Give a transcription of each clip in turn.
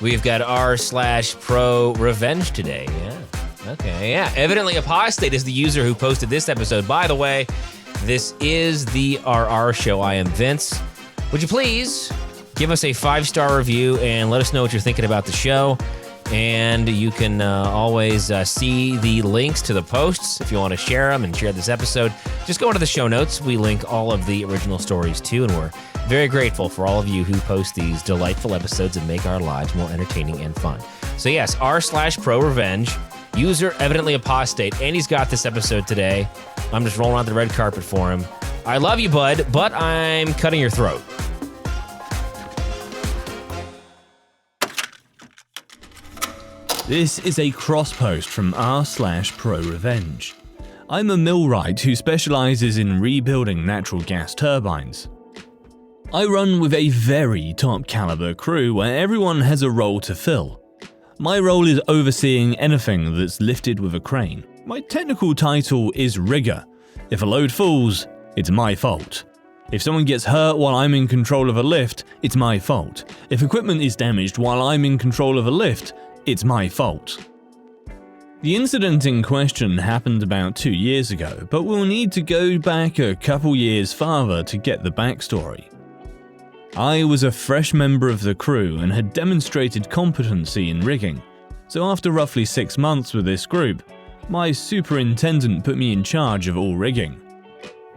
We've got r/ProRevenge today. Yeah. Okay, yeah. Evidently Apostate is the user who posted this episode. By the way, this is the RR show. I am Vince. Would you please give us a 5-star review and let us know what you're thinking about the show? And you can always see the links to the posts if you want to share them and share this episode. Just go into the show notes. We link all of the original stories too, and we're very grateful for all of you who post these delightful episodes and make our lives more entertaining and fun. So yes, r/ProRevenge, user evidently Apostate, and he's got this episode today. I'm just rolling out the red carpet for him. I love you, bud, but I'm cutting your throat. This is a cross-post from r/ProRevenge. I'm a millwright who specializes in rebuilding natural gas turbines. I run with a very top-caliber crew where everyone has a role to fill. My role is overseeing anything that's lifted with a crane. My technical title is rigger. If a load falls, it's my fault. If someone gets hurt while I'm in control of a lift, it's my fault. If equipment is damaged while I'm in control of a lift, it's my fault. The incident in question happened about 2 years ago, but we'll need to go back a couple years farther to get the backstory. I was a fresh member of the crew and had demonstrated competency in rigging, so after roughly 6 months with this group, my superintendent put me in charge of all rigging.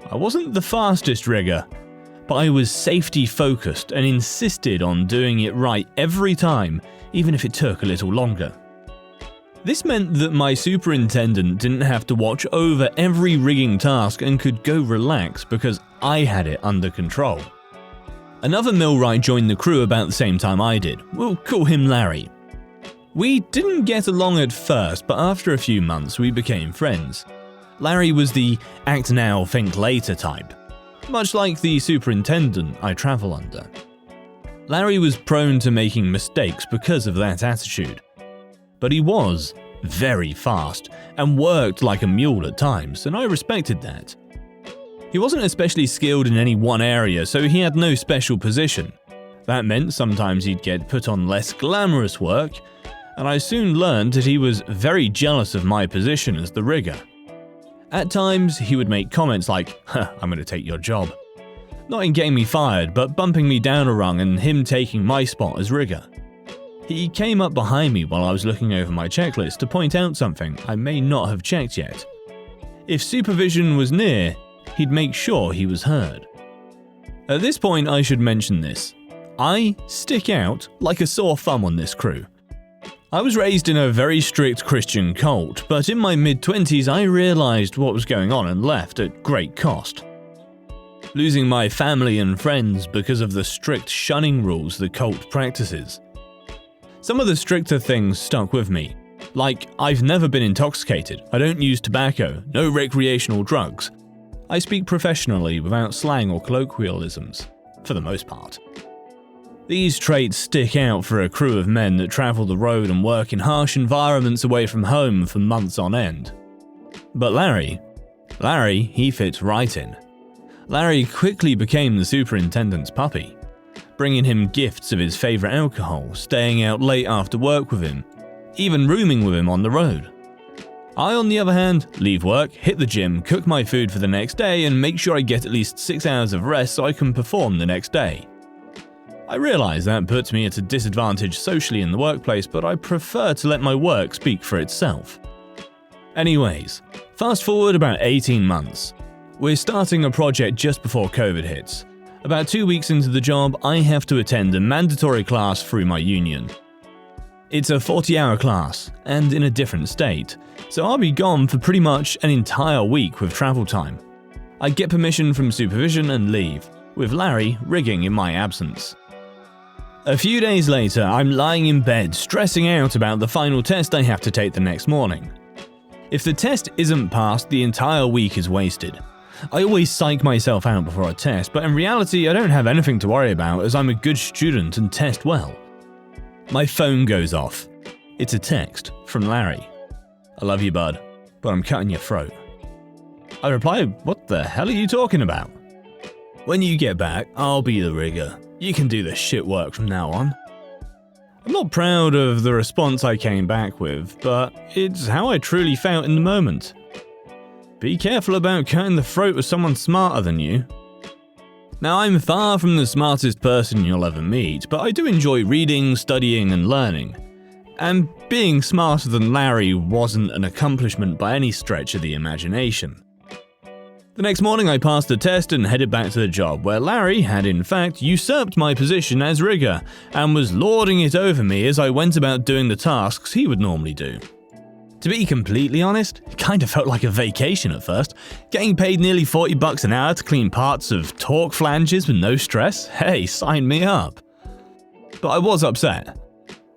I wasn't the fastest rigger, but I was safety focused and insisted on doing it right every time, even if it took a little longer. This meant that my superintendent didn't have to watch over every rigging task and could go relax because I had it under control. Another millwright joined the crew about the same time I did. We'll call him Larry. We didn't get along at first, but after a few months we became friends. Larry was the act now, think later type, much like the superintendent I travel under. Larry was prone to making mistakes because of that attitude. But he was very fast and worked like a mule at times, and I respected that. He wasn't especially skilled in any one area, so he had no special position. That meant sometimes he'd get put on less glamorous work, and I soon learned that he was very jealous of my position as the rigger. At times, he would make comments like, I'm gonna take your job. Not in getting me fired, but bumping me down a rung and him taking my spot as rigger. He came up behind me while I was looking over my checklist to point out something I may not have checked yet. If supervision was near, he'd make sure he was heard. At this point, I should mention this. I stick out like a sore thumb on this crew. I was raised in a very strict Christian cult, but in my mid-20s I realized what was going on and left at great cost. Losing my family and friends because of the strict shunning rules the cult practices. Some of the stricter things stuck with me, like I've never been intoxicated, I don't use tobacco, no recreational drugs. I speak professionally without slang or colloquialisms, for the most part. These traits stick out for a crew of men that travel the road and work in harsh environments away from home for months on end. But Larry, he fits right in. Larry quickly became the superintendent's puppy, bringing him gifts of his favorite alcohol, staying out late after work with him, even rooming with him on the road. I, on the other hand, leave work, hit the gym, cook my food for the next day, and make sure I get at least 6 hours of rest so I can perform the next day. I realize that puts me at a disadvantage socially in the workplace, but I prefer to let my work speak for itself. Anyways, fast forward about 18 months. We're starting a project just before COVID hits. About 2 weeks into the job, I have to attend a mandatory class through my union. It's a 40-hour class, and in a different state, so I'll be gone for pretty much an entire week with travel time. I get permission from supervision and leave, with Larry rigging in my absence. A few days later, I'm lying in bed stressing out about the final test I have to take the next morning. If the test isn't passed, the entire week is wasted. I always psych myself out before a test, but in reality I don't have anything to worry about as I'm a good student and test well. My phone goes off. It's a text from Larry. I love you, bud, but I'm cutting your throat. I reply, what the hell are you talking about? When you get back, I'll be the rigger. You can do the shit work from now on. I'm not proud of the response I came back with, but it's how I truly felt in the moment. Be careful about cutting the throat of someone smarter than you. Now, I'm far from the smartest person you'll ever meet, but I do enjoy reading, studying, and learning. And being smarter than Larry wasn't an accomplishment by any stretch of the imagination. The next morning I passed the test and headed back to the job, where Larry had in fact usurped my position as rigger and was lording it over me as I went about doing the tasks he would normally do. To be completely honest, it kind of felt like a vacation at first, getting paid nearly $40 an hour to clean parts of torque flanges with no stress. Hey, sign me up. But I was upset.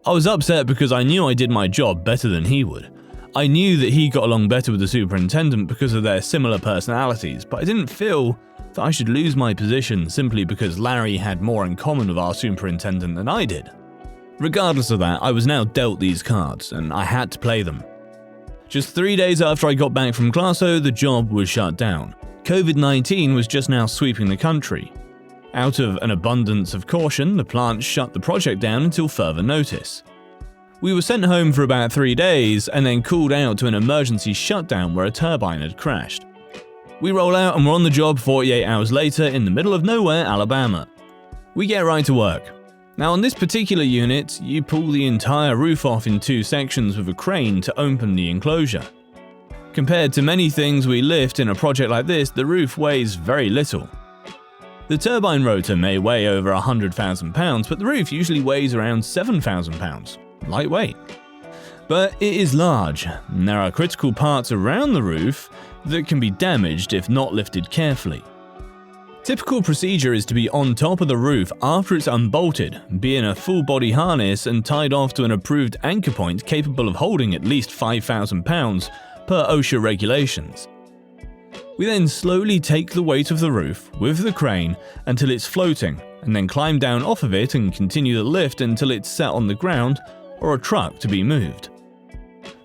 I was upset because I knew I did my job better than he would. I knew that he got along better with the superintendent because of their similar personalities, but I didn't feel that I should lose my position simply because Larry had more in common with our superintendent than I did. Regardless of that, I was now dealt these cards, and I had to play them. Just 3 days after I got back from Glasgow, the job was shut down. COVID-19 was just now sweeping the country. Out of an abundance of caution, the plant shut the project down until further notice. We were sent home for about 3 days and then called out to an emergency shutdown where a turbine had crashed. We roll out and we're on the job 48 hours later in the middle of nowhere, Alabama. We get right to work. Now on this particular unit, you pull the entire roof off in 2 sections with a crane to open the enclosure. Compared to many things we lift in a project like this, the roof weighs very little. The turbine rotor may weigh over 100,000 pounds, but the roof usually weighs around 7,000 pounds. Lightweight. But it is large, and there are critical parts around the roof that can be damaged if not lifted carefully. Typical procedure is to be on top of the roof after it's unbolted, be in a full body harness and tied off to an approved anchor point capable of holding at least 5,000 pounds per OSHA regulations. We then slowly take the weight of the roof with the crane until it's floating, and then climb down off of it and continue the lift until it's set on the ground or a truck to be moved.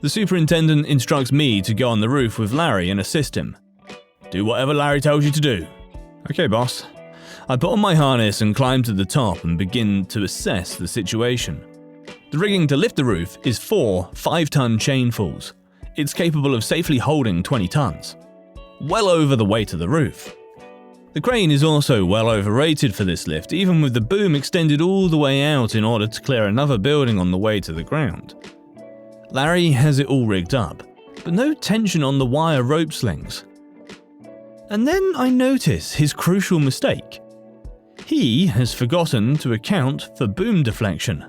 The superintendent instructs me to go on the roof with Larry and assist him. Do whatever Larry tells you to do. Okay, boss. I put on my harness and climb to the top and begin to assess the situation. The rigging to lift the roof is 4 5-ton chainfulls. It's capable of safely holding 20 tons. Well over the weight of the roof. The crane is also well overrated for this lift, even with the boom extended all the way out in order to clear another building on the way to the ground. Larry has it all rigged up, but no tension on the wire rope slings. And then I notice his crucial mistake. He has forgotten to account for boom deflection.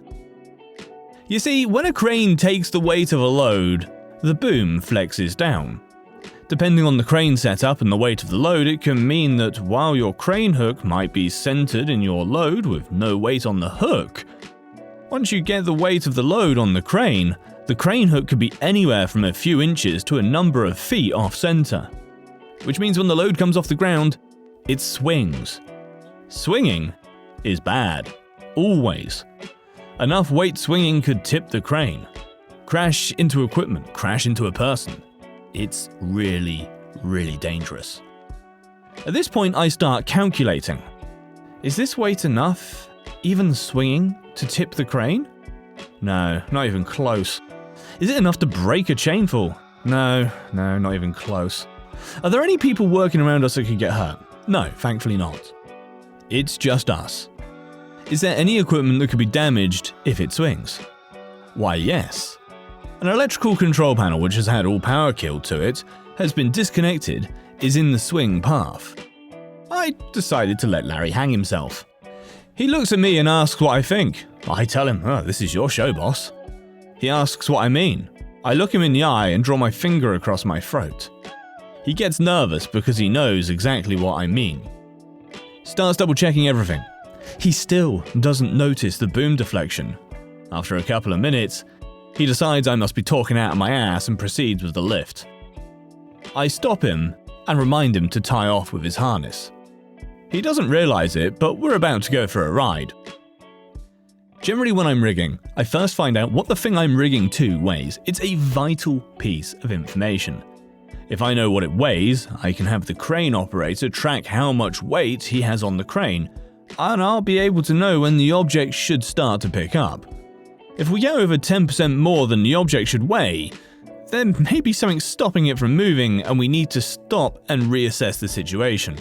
You see, when a crane takes the weight of a load, the boom flexes down. Depending on the crane setup and the weight of the load, it can mean that while your crane hook might be centered in your load with no weight on the hook, once you get the weight of the load on the crane hook could be anywhere from a few inches to a number of feet off center. Which means when the load comes off the ground, it swings. Swinging is bad. Always. Enough weight swinging could tip the crane. Crash into equipment, crash into a person. It's really, really dangerous. At this point, I start calculating. Is this weight enough, even swinging, to tip the crane? No, not even close. Is it enough to break a chainful? No, not even close. Are there any people working around us that could get hurt? No, thankfully not. It's just us. Is there any equipment that could be damaged if it swings? Why, yes. An electrical control panel which has had all power killed to it, has been disconnected, is in the swing path. I decided to let Larry hang himself. He looks at me and asks what I think. I tell him, this is your show, boss. He asks what I mean. I look him in the eye and draw my finger across my throat. He gets nervous because he knows exactly what I mean. Starts double checking everything. He still doesn't notice the boom deflection. After a couple of minutes, he decides I must be talking out of my ass and proceeds with the lift. I stop him and remind him to tie off with his harness. He doesn't realize it, but we're about to go for a ride. Generally when I'm rigging, I first find out what the thing I'm rigging to weighs. It's a vital piece of information. If I know what it weighs, I can have the crane operator track how much weight he has on the crane, and I'll be able to know when the object should start to pick up. If we go over 10% more than the object should weigh, then maybe something's stopping it from moving and we need to stop and reassess the situation.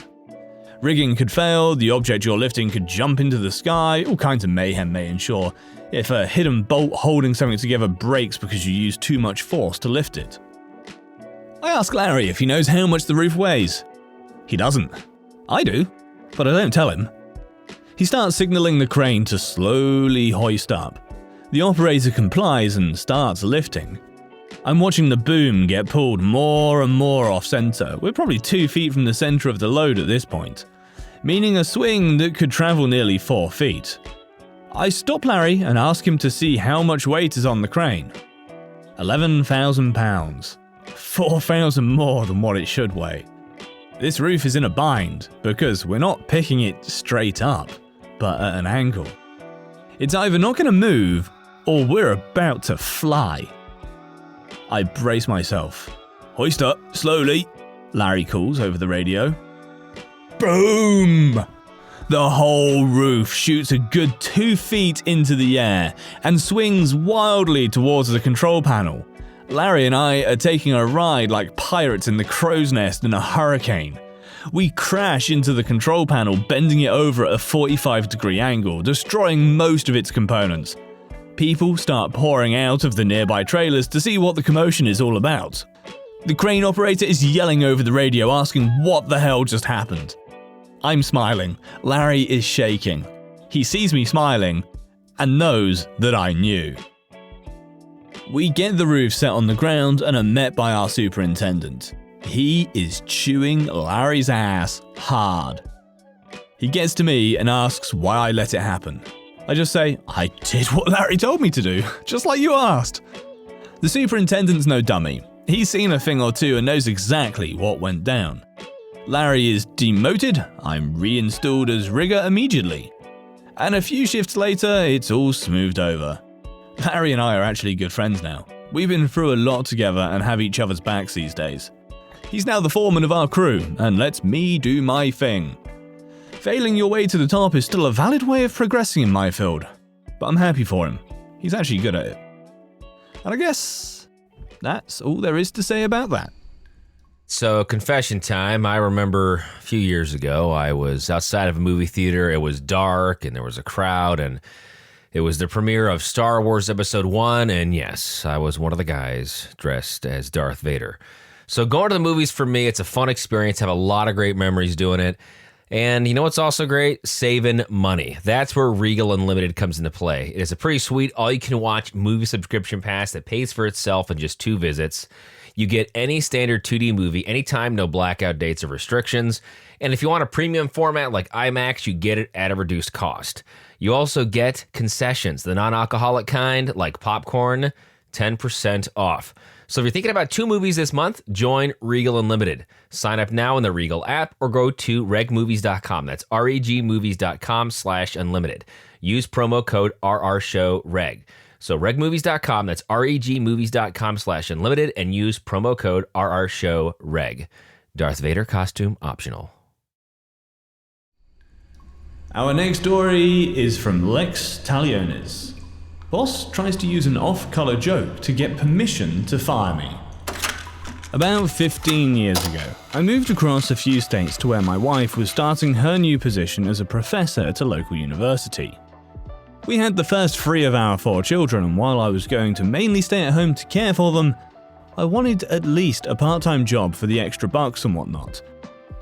Rigging could fail, the object you're lifting could jump into the sky, all kinds of mayhem may ensure if a hidden bolt holding something together breaks because you use too much force to lift it. I ask Larry if he knows how much the roof weighs. He doesn't. I do, but I don't tell him. He starts signaling the crane to slowly hoist up. The operator complies and starts lifting. I'm watching the boom get pulled more and more off-center. We're probably 2 feet from the center of the load at this point, meaning a swing that could travel nearly 4 feet. I stop Larry and ask him to see how much weight is on the crane. 11,000 pounds. 4,000 more than what it should weigh. This roof is in a bind because we're not picking it straight up, but at an angle. It's either not going to move or we're about to fly. I brace myself. Hoist up, slowly, Larry calls over the radio. Boom! The whole roof shoots a good 2 feet into the air and swings wildly towards the control panel. Larry and I are taking a ride like pirates in the crow's nest in a hurricane. We crash into the control panel, bending it over at a 45-degree angle, destroying most of its components. People start pouring out of the nearby trailers to see what the commotion is all about. The crane operator is yelling over the radio, asking what the hell just happened. I'm smiling. Larry is shaking. He sees me smiling and knows that I knew. We get the roof set on the ground and are met by our superintendent. He is chewing Larry's ass hard. He gets to me and asks why I let it happen. I just say, I did what Larry told me to do, just like you asked. The superintendent's no dummy. He's seen a thing or two and knows exactly what went down. Larry is demoted, I'm reinstalled as rigger immediately. And a few shifts later, it's all smoothed over. Larry and I are actually good friends now. We've been through a lot together and have each other's backs these days. He's now the foreman of our crew and lets me do my thing. Failing your way to the top is still a valid way of progressing in my field, but I'm happy for him. He's actually good at it. And I guess that's all there is to say about that. So, confession time. I remember a few years ago, I was outside of a movie theater. It was dark and there was a crowd, and it was the premiere of Star Wars Episode 1, and yes, I was one of the guys dressed as Darth Vader. So going to the movies for me, it's a fun experience. I have a lot of great memories doing it. And you know what's also great? Saving money. That's where Regal Unlimited comes into play. It is a pretty sweet all-you-can-watch movie subscription pass that pays for itself in just 2 visits. You get any standard 2D movie anytime, no blackout dates or restrictions. And if you want a premium format like IMAX, you get it at a reduced cost. You also get concessions, the non-alcoholic kind, like popcorn, 10% off. So if you're thinking about 2 movies this month, join Regal Unlimited. Sign up now in the Regal app or go to regmovies.com. That's regmovies.com/unlimited. Use promo code RRShowReg. So regmovies.com, that's regmovies.com/unlimited, and use promo code RRShowReg. Darth Vader costume optional. Our next story is from Lex Talionis. Boss tries to use an off-color joke to get permission to fire me. About 15 years ago, I moved across a few states to where my wife was starting her new position as a professor at a local university. We had the first 3 of our 4 children, and while I was going to mainly stay at home to care for them, I wanted at least a part-time job for the extra bucks and whatnot.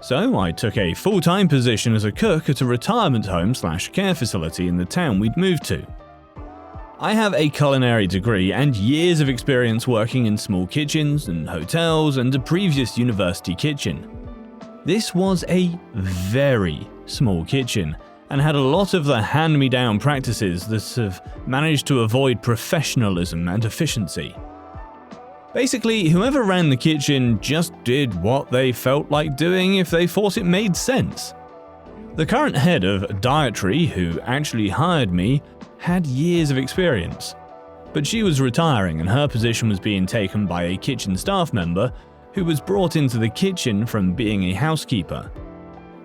So I took a full-time position as a cook at a retirement home/care facility in the town we'd moved to. I have a culinary degree and years of experience working in small kitchens and hotels and a previous university kitchen. This was a very small kitchen and had a lot of the hand-me-down practices that have managed to avoid professionalism and efficiency. Basically, whoever ran the kitchen just did what they felt like doing if they thought it made sense. The current head of dietary, who actually hired me, had years of experience, but she was retiring and her position was being taken by a kitchen staff member who was brought into the kitchen from being a housekeeper.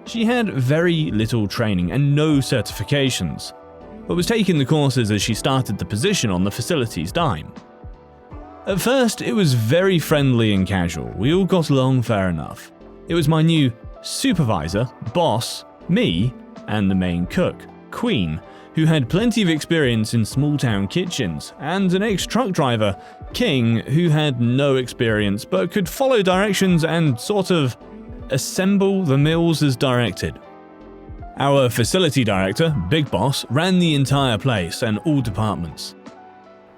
She had very little training and no certifications. but was taking the courses as she started the position on the facility's dime. At first, it was very friendly and casual. We all got along fair enough. It was my new supervisor, boss, me, and the main cook, Queen, who had plenty of experience in small-town kitchens, and an ex-truck driver, King, who had no experience but could follow directions and sort of assemble the meals as directed. Our facility director, Big Boss, ran the entire place and all departments.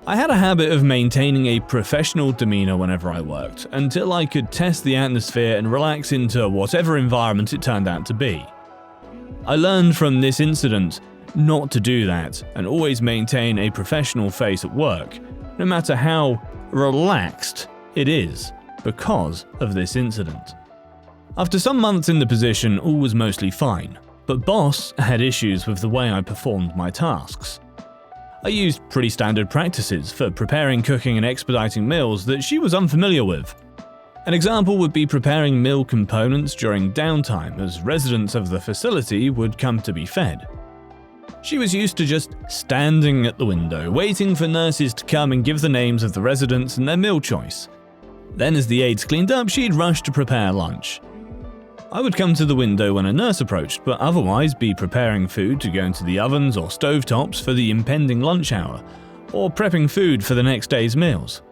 I had a habit of maintaining a professional demeanor whenever I worked, until I could test the atmosphere and relax into whatever environment it turned out to be. I learned from this incident not to do that and always maintain a professional face at work, no matter how relaxed it is because of this incident. After some months in the position, all was mostly fine, but Boss had issues with the way I performed my tasks. I used pretty standard practices for preparing, cooking, and expediting meals that she was unfamiliar with. An example would be preparing meal components during downtime, as residents of the facility would come to be fed. She was used to just standing at the window, waiting for nurses to come and give the names of the residents and their meal choice. Then as the aides cleaned up, she'd rush to prepare lunch. I would come to the window when a nurse approached, but otherwise be preparing food to go into the ovens or stovetops for the impending lunch hour, or prepping food for the next day's meals.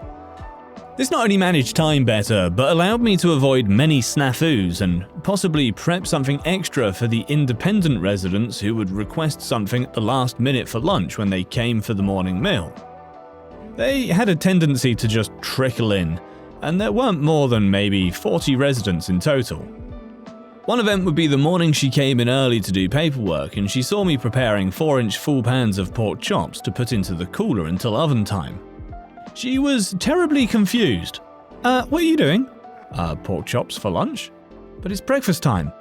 This not only managed time better, but allowed me to avoid many snafus and possibly prep something extra for the independent residents who would request something at the last minute for lunch when they came for the morning meal. They had a tendency to just trickle in, and there weren't more than maybe 40 residents in total. One event would be the morning she came in early to do paperwork, and she saw me preparing 4-inch full pans of pork chops to put into the cooler until oven time. She was terribly confused. What are you doing? Pork chops for lunch? But it's breakfast time.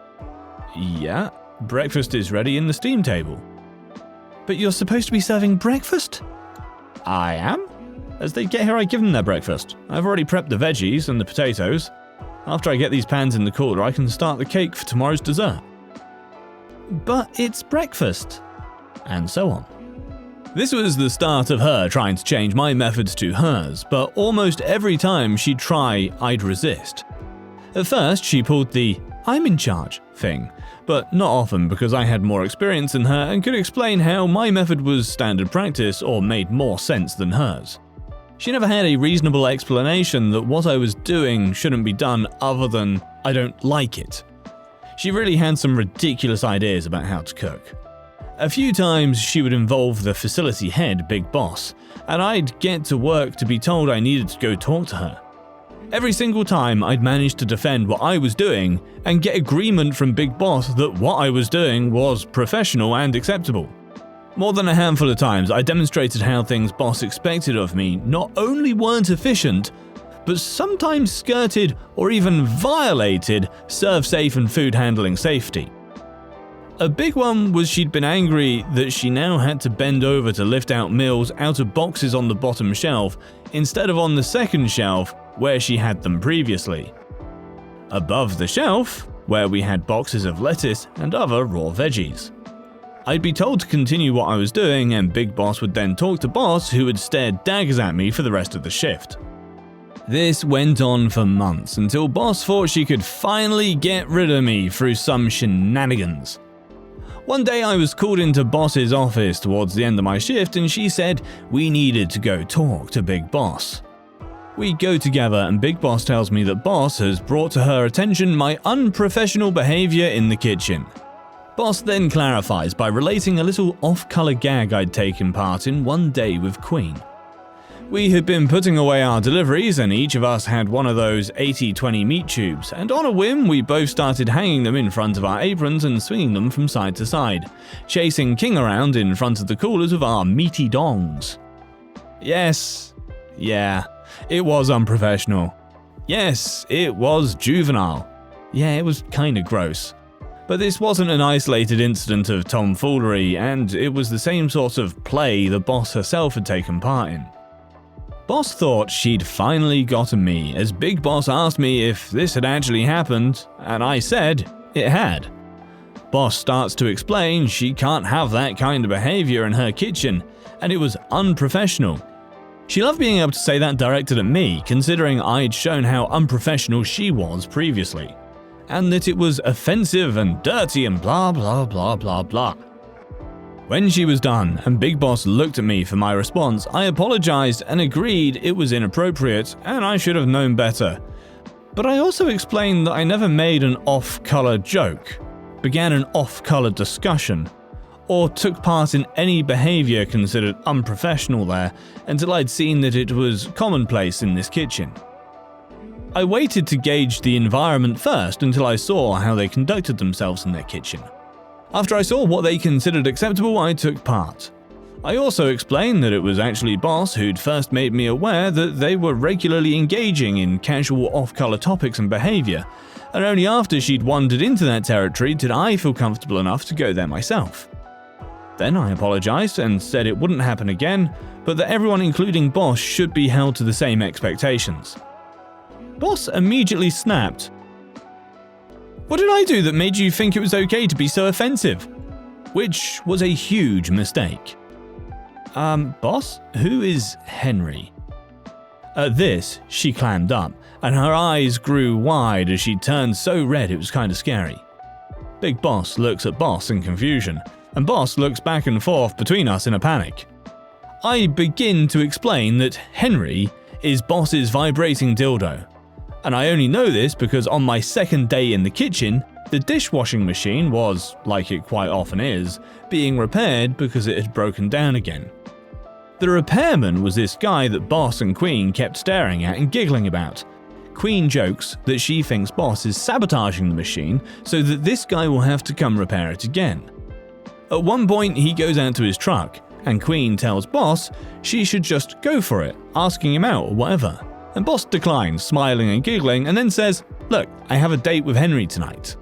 Yeah, breakfast is ready in the steam table. But you're supposed to be serving breakfast? I am. As they get here, I give them their breakfast. I've already prepped the veggies and the potatoes. After I get these pans in the cooler, I can start the cake for tomorrow's dessert. But it's breakfast. And so on. This was the start of her trying to change my methods to hers, but almost every time she'd try, I'd resist. At first, she pulled the "I'm in charge" thing, but not often because I had more experience than her and could explain how my method was standard practice or made more sense than hers. She never had a reasonable explanation that what I was doing shouldn't be done other than I don't like it. She really had some ridiculous ideas about how to cook. A few times she would involve the facility head, Big Boss, and I'd get to work to be told I needed to go talk to her. Every single time I'd manage to defend what I was doing and get agreement from Big Boss that what I was doing was professional and acceptable. More than a handful of times, I demonstrated how things Boss expected of me not only weren't efficient, but sometimes skirted or even violated serve-safe and food handling safety. A big one was she'd been angry that she now had to bend over to lift out meals out of boxes on the bottom shelf instead of on the second shelf where she had them previously. Above the shelf, where we had boxes of lettuce and other raw veggies. I'd be told to continue what I was doing, and Big Boss would then talk to Boss, who would stare daggers at me for the rest of the shift. This went on for months until Boss thought she could finally get rid of me through some shenanigans. One day I was called into Boss's office towards the end of my shift, and she said we needed to go talk to Big Boss. We go together, and Big Boss tells me that Boss has brought to her attention my unprofessional behavior in the kitchen. Boss then clarifies by relating a little off-color gag I'd taken part in one day with Queen. We had been putting away our deliveries, and each of us had one of those 80-20 meat tubes, and on a whim we both started hanging them in front of our aprons and swinging them from side to side, chasing King around in front of the coolers with our meaty dongs. Yes, yeah, it was unprofessional. Yes, it was juvenile. Yeah, it was kinda gross. But this wasn't an isolated incident of tomfoolery, and it was the same sort of play the Boss herself had taken part in. Boss thought she'd finally gotten me, as Big Boss asked me if this had actually happened, and I said it had. Boss starts to explain she can't have that kind of behavior in her kitchen, and it was unprofessional. She loved being able to say that directed at me, considering I'd shown how unprofessional she was previously, and that it was offensive and dirty and blah blah blah blah blah. When she was done and Big Boss looked at me for my response, I apologized and agreed it was inappropriate and I should have known better. But I also explained that I never made an off-color joke, began an off-color discussion, or took part in any behavior considered unprofessional there until I'd seen that it was commonplace in this kitchen. I waited to gauge the environment first until I saw how they conducted themselves in their kitchen. After I saw what they considered acceptable, I took part. I also explained that it was actually Boss who'd first made me aware that they were regularly engaging in casual off-color topics and behavior, and only after she'd wandered into that territory did I feel comfortable enough to go there myself. Then I apologized and said it wouldn't happen again, but that everyone including Boss should be held to the same expectations. Boss immediately snapped. "What did I do that made you think it was okay to be so offensive?" Which was a huge mistake. Boss, who is Henry? At this, she clammed up, and her eyes grew wide as she turned so red it was kind of scary. Big Boss looks at Boss in confusion, and Boss looks back and forth between us in a panic. I begin to explain that Henry is Boss's vibrating dildo, and I only know this because on my second day in the kitchen, the dishwashing machine was, like it quite often is, being repaired because it had broken down again. The repairman was this guy that Boss and Queen kept staring at and giggling about. Queen jokes that she thinks Boss is sabotaging the machine so that this guy will have to come repair it again. At one point, he goes out to his truck, and Queen tells Boss she should just go for it, asking him out or whatever. And Boss declines, smiling and giggling, and then says, "Look, I have a date with Henry tonight."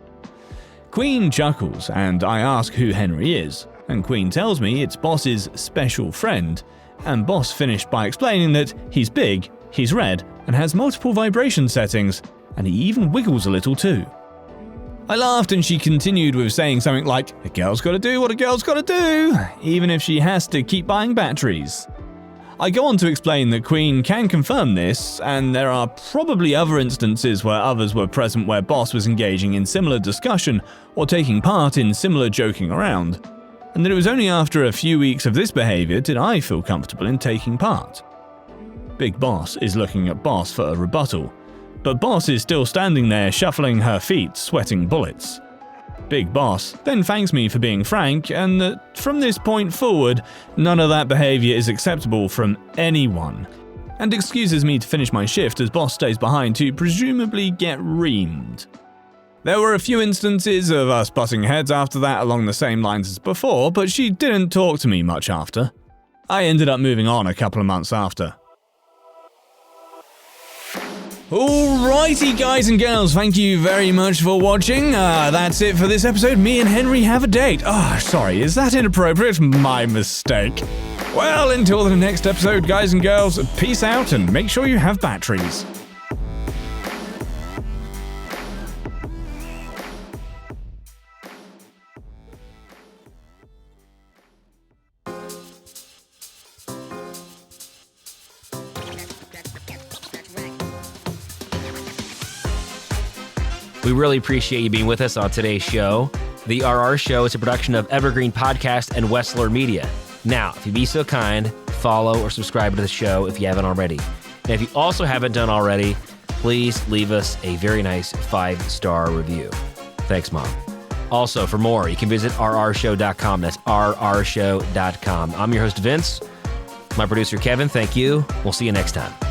Queen chuckles, and I ask who Henry is, and Queen tells me it's Boss's special friend, and Boss finished by explaining that he's big, he's red, and has multiple vibration settings, and he even wiggles a little too. I laughed and she continued with saying something like, "A girl's gotta do what a girl's gotta do, even if she has to keep buying batteries." I go on to explain that Queen can confirm this, and there are probably other instances where others were present where Boss was engaging in similar discussion or taking part in similar joking around, and that it was only after a few weeks of this behavior did I feel comfortable in taking part. Big Boss is looking at Boss for a rebuttal, but Boss is still standing there shuffling her feet, sweating bullets. Big Boss then thanks me for being frank, and that from this point forward, none of that behavior is acceptable from anyone, and excuses me to finish my shift as Boss stays behind to presumably get reamed. There were a few instances of us butting heads after that along the same lines as before, but she didn't talk to me much after. I ended up moving on a couple of months after. Alrighty guys and girls, thank you very much for watching. That's it for this episode. Me and Henry have a date. Sorry, is that inappropriate? My mistake. Well, until the next episode, guys and girls, peace out and make sure you have batteries. We really appreciate you being with us on today's show. The RR Show is a production of Evergreen Podcast and Wessler Media. Now, if you'd be so kind, follow or subscribe to the show if you haven't already. And if you also haven't done already, please leave us a very nice 5-star review. Thanks, Mom. Also, for more, you can visit rrshow.com. That's rrshow.com. I'm your host, Vince. My producer, Kevin, thank you. We'll see you next time.